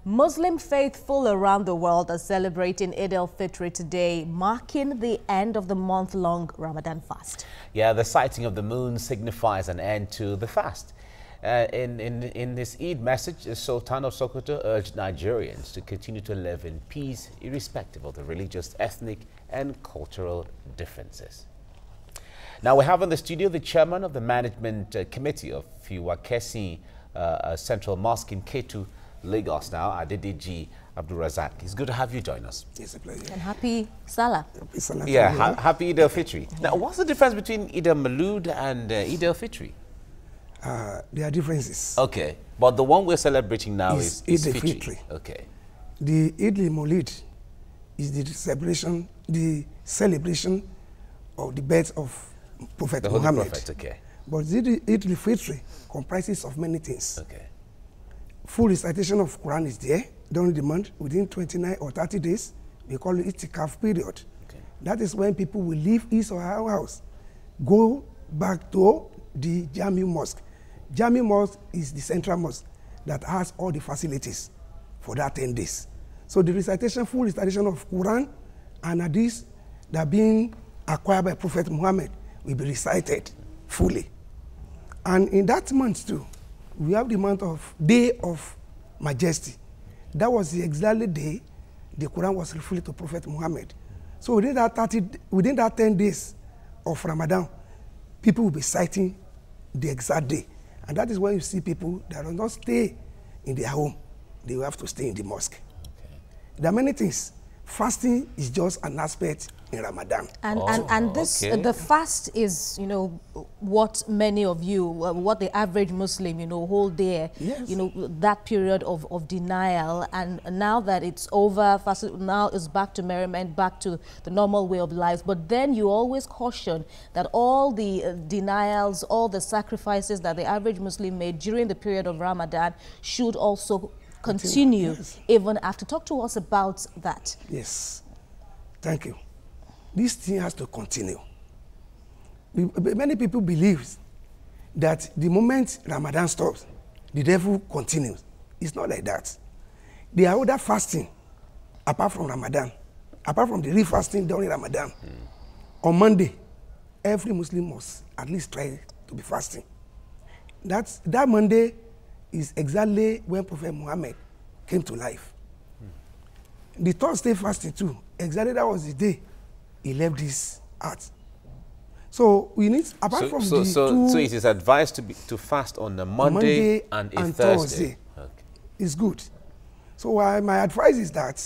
Muslim faithful around the world are celebrating Eid al-Fitri today, marking the end of the month-long Ramadan fast. Yeah, the sighting of the moon signifies an end to the fast. In this Eid message, the Sultan of Sokoto urged Nigerians to continue to live in peace, irrespective of the religious, ethnic, and cultural differences. Now, we have in the studio the chairman of the management committee of Fiwakesi Central Mosque in Ketu, Lagos now, Adediji Abdulrazak. It's good to have you join us. It's a pleasure. And happy Salah. Happy Salah. Yeah, happy Eid al-Fitri. Now, what's the difference between Eid al-Malud and Eid al-Fitri? There are differences. Okay, but the one we're celebrating now is Eid Fitri. Okay. The Eid al-Maulid is the celebration of the birth of Prophet The Holy Muhammad. Prophet, okay. But Eid al-Fitri comprises of many things. Okay. Full recitation of Quran is there during the month. Within 29 or 30 days, we call it Itikaf period. Okay. That is when people will leave his or her house, go back to the Jami Mosque. Jami Mosque is the central mosque that has all the facilities for that 10 days. So the recitation, full recitation of Quran and Hadith that are being acquired by Prophet Muhammad will be recited fully. And in that month too, we have the month of Day of Majesty. That was the exactly day the Quran was revealed to Prophet Muhammad. So within that 10 days of Ramadan, people will be citing the exact day. And that is when you see people that will not stay in their home. They will have to stay in the mosque. Okay. There are many things. Fasting is just an aspect in Ramadan. And this, okay. The fast is, what many of you, what the average Muslim, hold there, yes. That period of denial. And now that it's over, fast now is back to merriment, back to the normal way of life. But then you always caution that all the denials, all the sacrifices that the average Muslim made during the period of Ramadan should also continue yes. Even after. Talk to us about that. Yes, thank you. This thing has to continue. Many people believe that the moment Ramadan stops, the devil continues. It's not like that. There are other fasting apart from Ramadan, apart from the real fasting during Ramadan. On Monday, every Muslim must at least try to be fasting. That Monday is exactly when Prophet Muhammad came to life. The Thursday fasting too, exactly that was the day he left this earth. So we need, apart from so it is advised to fast on a Monday and a Thursday. Okay. It's good. So my advice is that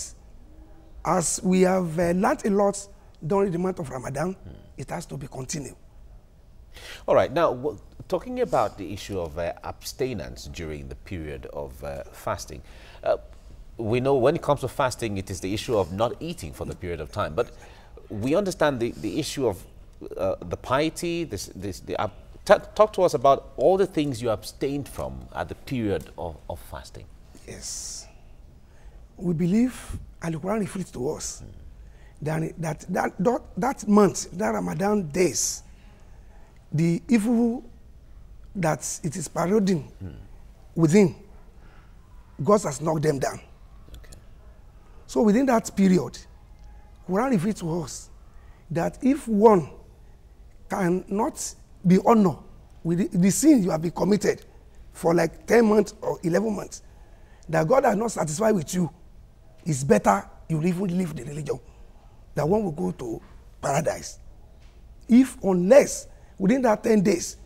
as we have learned a lot during the month of Ramadan, it has to be continued. All right, now talking about the issue of abstinence during the period of fasting, we know when it comes to fasting, it is the issue of not eating for the period of time. But we understand the issue of the piety. Talk to us about all the things you abstained from at the period of fasting. Yes. We believe, and the Quran refers to us, that month, that Ramadan days, the evil that it is parading within, God has knocked them down. Okay. So within that period, Quran reveals to us that if one cannot be honored with the sin you have been committed for like 10 months or 11 months, that God is not satisfied with you, it's better you even leave the religion, that one will go to paradise. Unless within that 10 days,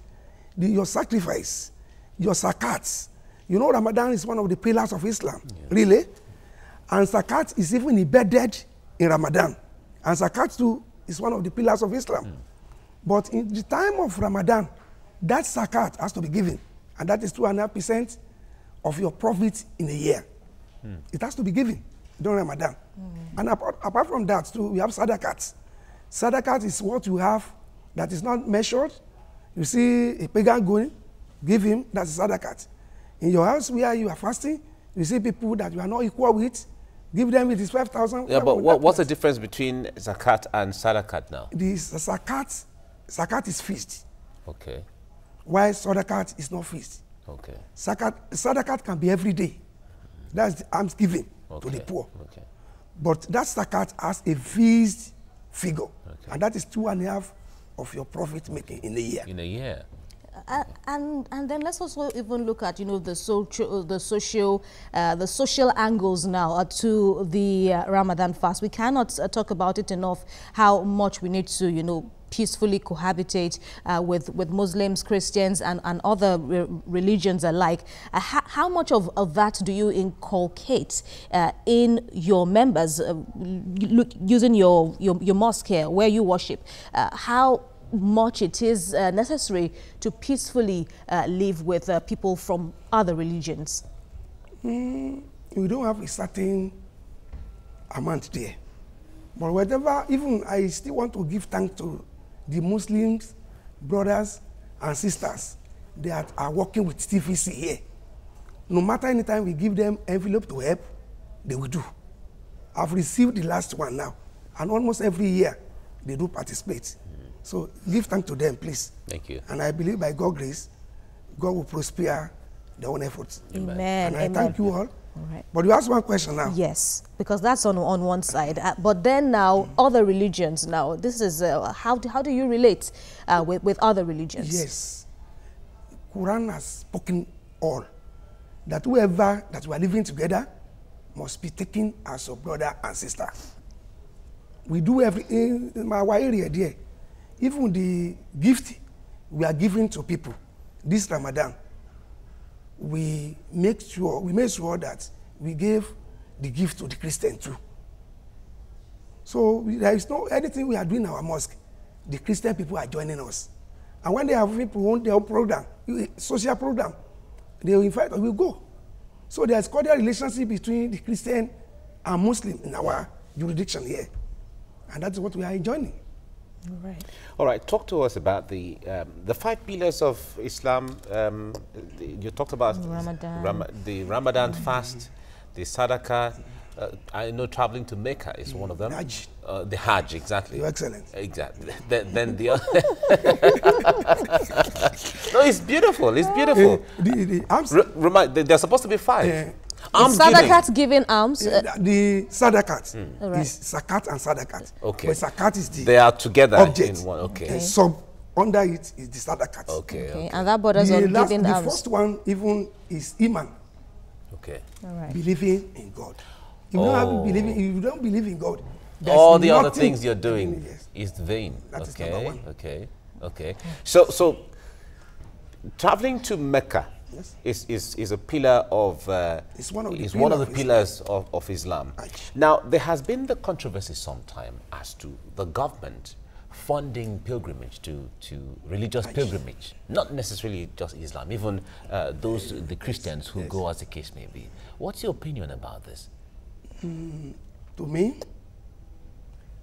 your sacrifice, your zakat, Ramadan is one of the pillars of Islam, really? And zakat is even embedded in Ramadan. And zakat too is one of the pillars of Islam. But in the time of Ramadan, that zakat has to be given. And that is 2.5% of your profit in a year. It has to be given during Ramadan. And apart from that too, we have sadaqat. Sadaqat is what you have that is not measured. You see a pagan going, give him, that's sadaqat. In your house where you are fasting, you see people that you are not equal with, give them it is 5,000. Yeah, but what's the difference between zakat and sadaqat now? The zakat is fixed. Okay. While sadaqat is not fixed. Okay. Sadaqat can be every day. That's the alms giving to the poor. But that zakat has a fixed figure, and that is 2.5 of your profit making in a year. In a year. And then let's also even look at, you know, the social angles now to the Ramadan fast. We cannot talk about it enough, how much we need to, you know, peacefully cohabitate with Muslims, Christians, and other religions alike. How much of that do you inculcate in your members, using your mosque here, where you worship? How much it is necessary to peacefully live with people from other religions? We don't have a certain amount there. But whatever, even I still want to give thanks to the Muslims, brothers and sisters that are working with TVC here. No matter any time we give them envelope to help, they will do. I've received the last one now, and almost every year they do participate. So give thanks to them, please. Thank you. And I believe by God's grace, God will prosper their own efforts. Amen. And I Amen. thank you all. All right. But you ask one question now. Yes, because that's on one side. But then now, other religions now, this is, how do you relate with other religions? Yes. Quran has spoken all. That whoever that we are living together must be taken as your brother and sister. We do everything in our area there. Even the gift we are giving to people this Ramadan, we make sure that we gave the gift to the Christian too. So there is no anything we are doing in our mosque, the Christian people are joining us. And when they have people on their own program, social program, they will invite us, we go. So there is cordial relationship between the Christian and Muslim in our jurisdiction here. And that's what we are enjoying. All right. All right, talk to us about the 5 pillars of Islam. You talked about the Ramadan fast, the Sadaqah. I know traveling to Mecca is one of them. Hajj. The Hajj, exactly. You're excellent. Exactly. Then the other. No, it's beautiful. It's beautiful. They're supposed to be 5. Sadaqat giving alms. The Sadaqat Right. is Zakat and Sadaqat. Okay. But Zakat is the They are together object. in one. Okay. And sub under it is the Sadaqat. Okay. And that borders on giving the alms. first one even is Iman, Okay. All right. believing in God. If you don't believe in God, there's All the other nothing things you're doing Yes. is vain. That is number one. Okay. So traveling to Mecca is a pillar of It's one of the the pillars pillars of Islam. Hajj. Now there has been the controversy sometime as to the government funding pilgrimage to religious pilgrimage, not necessarily just Islam, even the Christians who go as the case may be. What's your opinion about this? To me,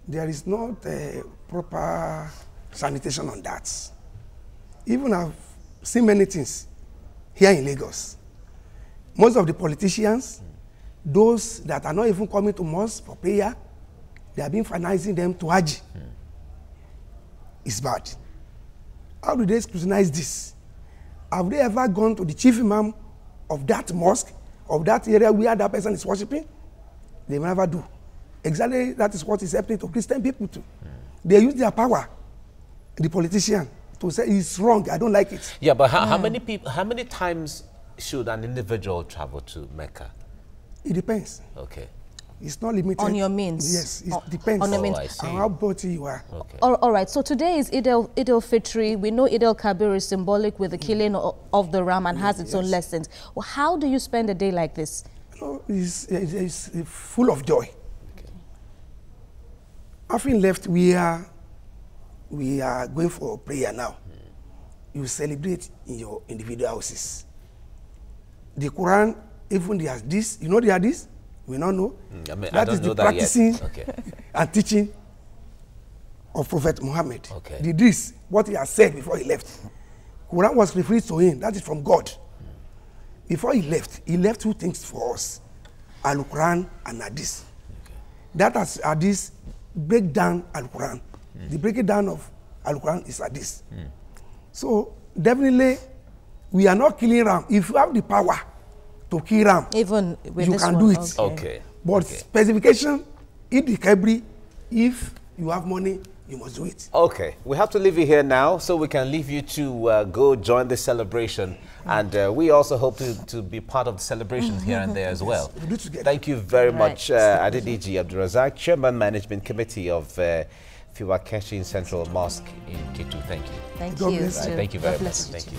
there is not a proper sanitation on that. Even I've seen many things here in Lagos. Most of the politicians, those that are not even coming to mosque for prayer, they have been financing them to Hajj. It's bad. How do they scrutinize this? Have they ever gone to the chief imam of that mosque, of that area where that person is worshiping? They never do. Exactly that is what is happening to Christian people too. They use their power, the politician, to say it's wrong, I don't like it. Yeah, but how many times should an individual travel to Mecca? It depends. Okay. It's not limited. On your means. Yes, it depends on your means. I see. on how dirty you are. Okay. All right, so today is Eid al-Fitri. We know Eid al-Kabir is symbolic with the killing of the ram and has its own lessons. Well, how do you spend a day like this? It's full of joy. Okay. Having left, we are going for prayer now. You celebrate in your individual houses. The Quran, even they have this, you know they have this? We don't know. I don't know that practicing yet. and teaching of Prophet Muhammad. Okay. The this, what he has said before he left. Quran was referred to him, that is from God. Before he left 2 things for us, Al-Quran and Hadith. Okay. That as Hadith break down Al-Quran. The breaking down of Al-Quran is Hadith. So definitely, we are not killing ram. If you have the power to kill ram. Even with you this can one. do it. Okay. But Okay. specification, eat the kebri, if you have money, you must do it. Okay, we have to leave you here now so we can leave you to go join the celebration. And we also hope to be part of the celebrations here and there as well. We'll do together. Thank you very Right. much, Adediji Abdurazak, Chairman Management Committee of Fiwa Keshin Central Mosque in Kitu. Thank you. Thank God you. bless you. too. Thank you God very much. bless you Thank too. you.